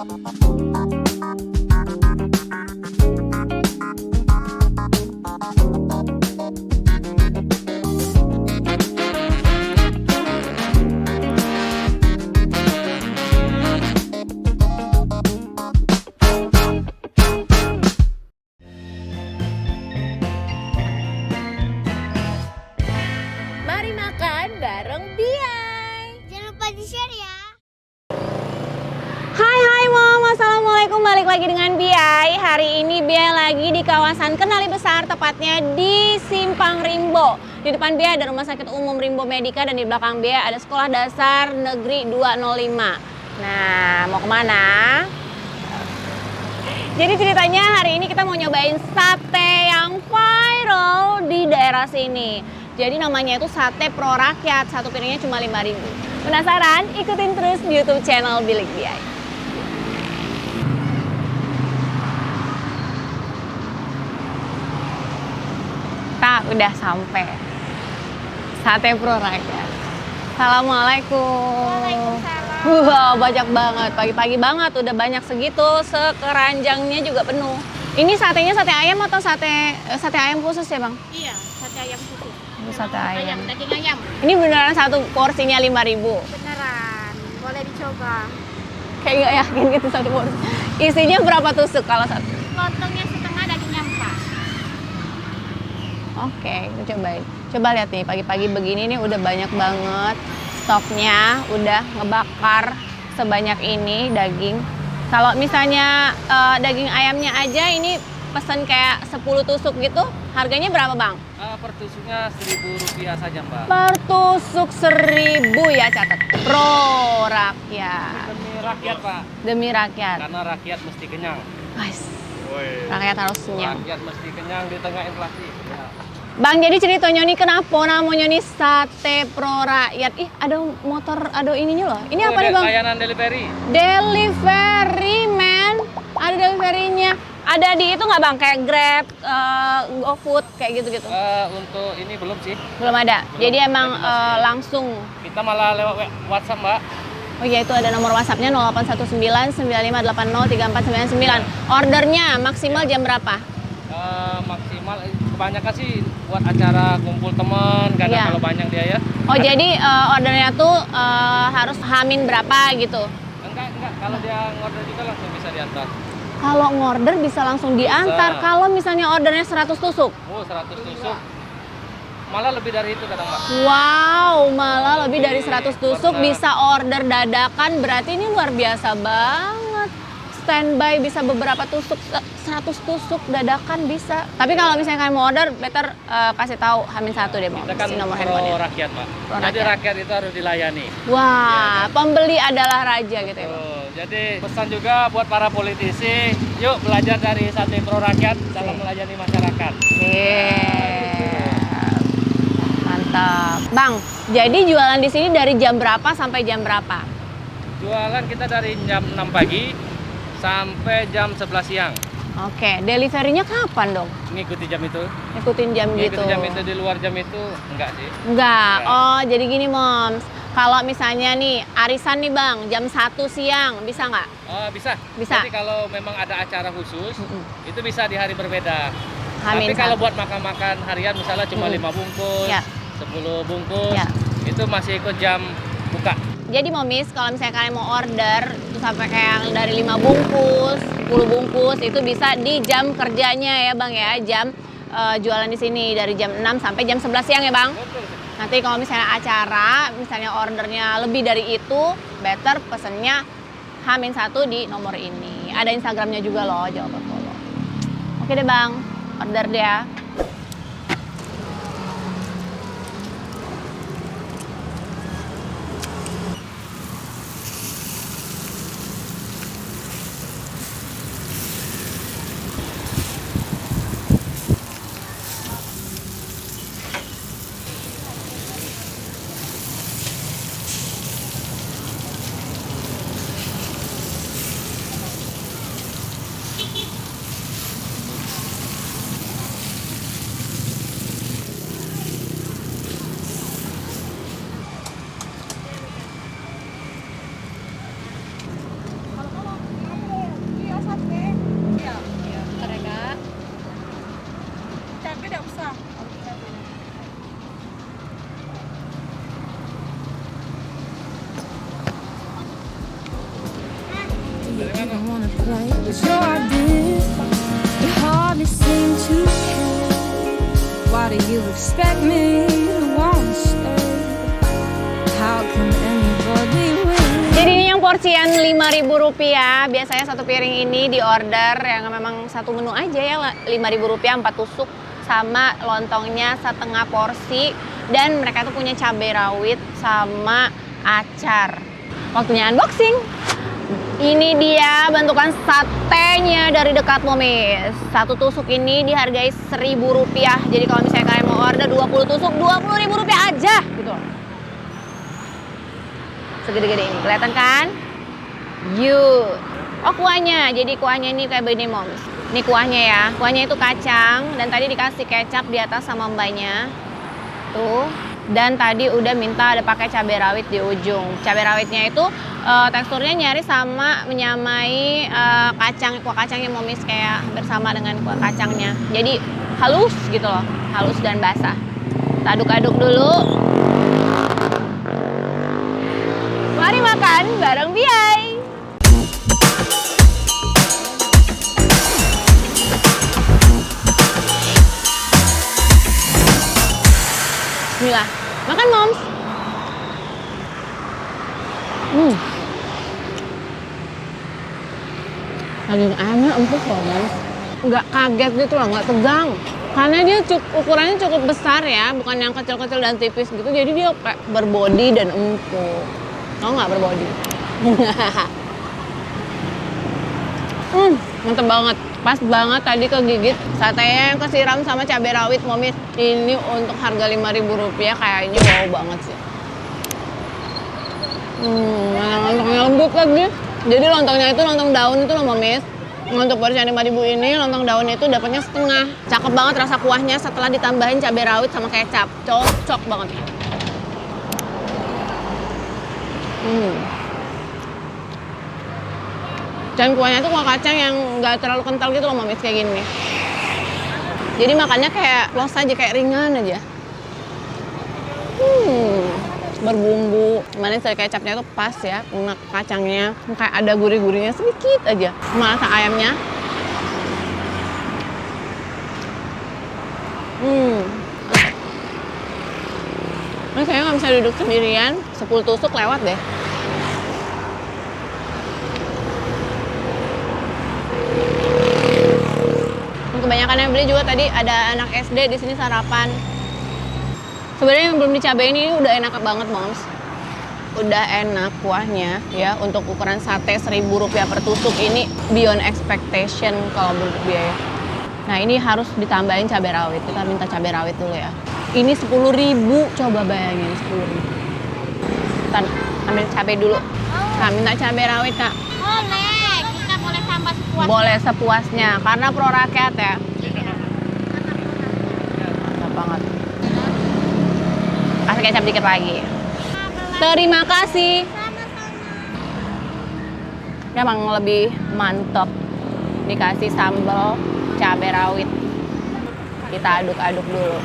Mari makan bareng Biay. Jangan lupa di-share ya. Hai Mom, Assalamualaikum, balik lagi dengan Biay. Hari ini Biay lagi di kawasan Kenali Besar, tepatnya di Simpang Rimbo. Di depan Biay ada Rumah Sakit Umum Rimbo Medika dan di belakang Biay ada Sekolah Dasar Negeri 205. Nah, mau kemana? Jadi ceritanya hari ini kita mau nyobain sate yang viral di daerah sini. Jadi namanya itu Sate Pro Rakyat, satu piringnya cuma 5.000. Penasaran? Ikutin terus di YouTube channel Bilik Biay. Kita udah sampai Sate Pro Rakyat. Assalamualaikum. Waalaikumsalam. Wah, banyak banget. Pagi-pagi banget udah banyak segitu, sekeranjangnya juga penuh. Ini satenya sate ayam atau sate ayam khusus ya, Bang? Iya, sate ayam khusus. Sate ayam. Daging ayam. Ini beneran satu porsinya 5.000. Beneran, boleh dicoba. Kayak nggak yakin gitu satu porsi. Isinya berapa tusuk kalau satu? Lontongnya setengah, dagingnya 4. Oke, kita cobain. Coba lihat nih, pagi-pagi begini nih udah banyak banget stoknya, udah ngebakar sebanyak ini daging. Kalau misalnya daging ayamnya aja ini pesan kayak 10 tusuk gitu, harganya berapa Bang? Per tusuknya Rp1.000 saja, Mbak. Per tusuk 1.000 ya, catat. Pro Rakyat. Demi rakyat, Pak. Demi rakyat. Karena rakyat mesti kenyang. Guys, rakyat harus kenyang. Rakyat mesti kenyang di tengah inflasi. Ya. Bang, jadi ceritanya nih kenapa namanya nih Sate Pro Rakyat? Ih, ada motor, ada ininya loh. Ini apa nih Bang? Layanan delivery. Delivery, man. Ada deliverynya. Ada di itu nggak Bang? Kayak Grab, GoFood, kayak gitu-gitu? Untuk ini belum sih. Belum ada. Belum. Jadi emang Jadi masih- langsung. Kita malah lewat WhatsApp, Mbak. Oh iya, itu ada nomor WhatsApp-nya 0819 9580 3499. Ordernya maksimal jam berapa? Maksimal kebanyakan sih buat acara kumpul teman karena Iya. kalau banyak dia ya. Oh, jadi ordernya tuh harus hamin berapa gitu? Enggak. Kalau dia ngorder juga langsung bisa diantar. Kalau ngorder bisa langsung diantar. Bisa. Kalau misalnya ordernya 100 tusuk. 100 tusuk. Malah lebih dari itu kadang, Mbak. Wow, malah lebih dari 100 tusuk Karena- bisa order dadakan. Berarti ini luar biasa banget. Standby bisa beberapa tusuk, 100 tusuk dadakan bisa. Tapi kalau misalnya kalian mau order, better kasih tahu H-1 deh, mau Kita kan kasih nomor pro handphonenya. rakyat, Mbak. Pro Jadi rakyat. rakyat itu harus dilayani. Wah, pembeli adalah raja gitu ya, Bang. Jadi pesan juga buat para politisi, yuk belajar dari Sate Pro Rakyat dalam melayani masyarakat. Mantap. Bang, jadi jualan di sini dari jam berapa sampai jam berapa? Jualan kita dari jam 6 pagi sampai jam 11 siang. Oke, deliverynya kapan dong? Ngikuti jam itu. Ikutin jam gitu? Ngikuti jam itu, di luar jam itu enggak sih. Enggak. Enggak. Oh, jadi gini Moms. Kalau misalnya nih arisan nih Bang, jam 1 siang bisa nggak? Oh, bisa. Bisa. Jadi kalau memang ada acara khusus, Mm-mm. itu bisa di hari berbeda. Hamin Tapi kalau satu. buat makan-makan harian misalnya cuma Mm-mm. 5 bungkus, Ya. 10 bungkus, Ya. itu masih ikut jam buka. Jadi Momis, kalau misalnya kalian mau order itu sampai kayak yang dari 5 bungkus, 10 bungkus itu bisa di jam kerjanya ya Bang ya, jam jualan di sini dari jam 6 sampai jam 11 siang ya Bang. Betul. Nanti kalau misalnya acara, misalnya ordernya lebih dari itu, better pesennya H-1 di nomor ini. Ada Instagramnya juga loh, jangan lupa follow. Oke deh Bang, order deh ya. right, but your ideas, you hardly seem to care. Why do you expect me to want to stay? How can anybody win? Jadi ini yang porsian Rp5.000. Biasanya satu piring ini diorder yang memang satu menu aja ya, Rp5.000 4 tusuk sama lontongnya setengah porsi, dan mereka tuh punya cabai rawit sama acar. Waktunya unboxing. Ini dia bentukan satenya dari dekat Momis. Satu tusuk ini dihargai Rp1.000. Jadi kalau misalnya kalian mau order 20 tusuk Rp20.000 aja gitu. Segede-gede ini, kelihatan kan? Yuk. Oh, kuahnya. Jadi kuahnya ini kayak begini, Moms. Ini kuahnya ya. Kuahnya itu kacang dan tadi dikasih kecap di atas sama mbaknya. Tuh. Dan tadi udah minta ada pakai cabai rawit di ujung. Cabai rawitnya itu teksturnya nyaris sama menyamai kuah kacangnya Momis, kayak hampir sama dengan kuah kacangnya. Jadi halus gitu loh, halus dan basah. Kita aduk-aduk dulu. Mari makan bareng Biay. Bismillah. Makan, Moms. Daging ayamnya empuk loh, Moms. Nggak kaget gitu loh, nggak tegang. Karena dia ukurannya cukup besar ya, bukan yang kecil-kecil dan tipis gitu. Jadi dia kayak berbodi dan empuk. Tau nggak berbodi? Mantep banget. Pas banget tadi kegigit. Satenya yang kesiram sama cabai rawit, Momis. Ini untuk harga Rp5.000 kayaknya wow banget sih. Lontongnya lembut lagi. Jadi lontongnya itu lontong daun itu loh, Momis. Untuk porsi Rp5.000 ini, lontong daun itu dapatnya setengah. Cakep banget rasa kuahnya setelah ditambahin cabai rawit sama kecap. Cocok banget. Dan kuahnya itu kuah kacang yang nggak terlalu kental gitu loh, Momis, kayak gini. Jadi makannya kayak los aja, kayak ringan aja. Berbumbu. Manis dari kecapnya itu pas ya, enak kacangnya. Kayak ada gurih-gurihnya sedikit aja. Sama rasa ayamnya. Ini kayaknya nggak bisa duduk sendirian. 10 tusuk lewat deh. Kebanyakan yang beli juga tadi ada anak SD di sini sarapan. Sebenarnya yang belum dicabain ini udah enak banget, Moms. Udah enak kuahnya ya, untuk ukuran sate Rp1.000 per tusuk ini beyond expectation kalau menurut biaya. Nah, ini harus ditambahin cabai rawit. Kita minta cabai rawit dulu ya. Ini 10.000, coba bayangin 10.000. Kita ambil cabai dulu. Nah, minta cabai rawit, Kak. Boleh, kita boleh tambah sepuasnya. Boleh sepuasnya, karena pro rakyat ya. Mantap banget. Kasih kecap dikit lagi. Terima kasih. Emang lebih mantap. Dikasih sambal cabai rawit. Kita aduk-aduk dulu.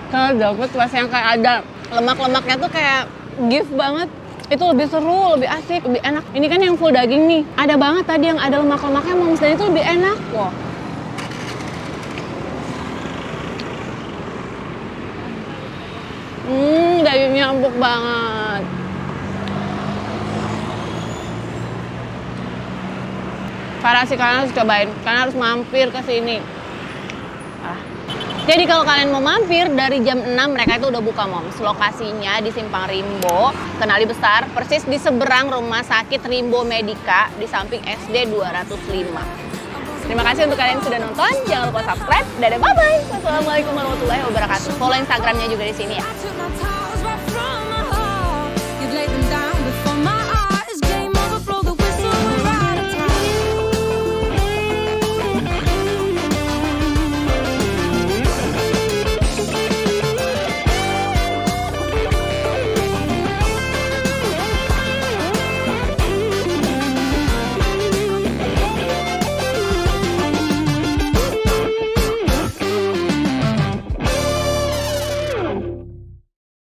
Kalau dapet rasanya kayak ada lemak-lemaknya tuh kayak gift banget. Itu lebih seru, lebih asik, lebih enak. Ini kan yang full daging nih. Ada banget tadi yang ada lemak-lemaknya, Moms, dan itu lebih enak. Wow. Dagingnya empuk banget. Parah sih, kalian harus cobain. Kalian harus mampir ke sini. Jadi kalau kalian mau mampir dari jam 6 mereka itu udah buka, Moms. Lokasinya di Simpang Rimbo, Kenali Besar, persis di seberang Rumah Sakit Rimbo Medika di samping SD 205. Terima kasih untuk kalian yang sudah nonton. Jangan lupa subscribe. Dadah, bye-bye. Wassalamualaikum warahmatullahi wabarakatuh. Follow Instagramnya juga di sini ya.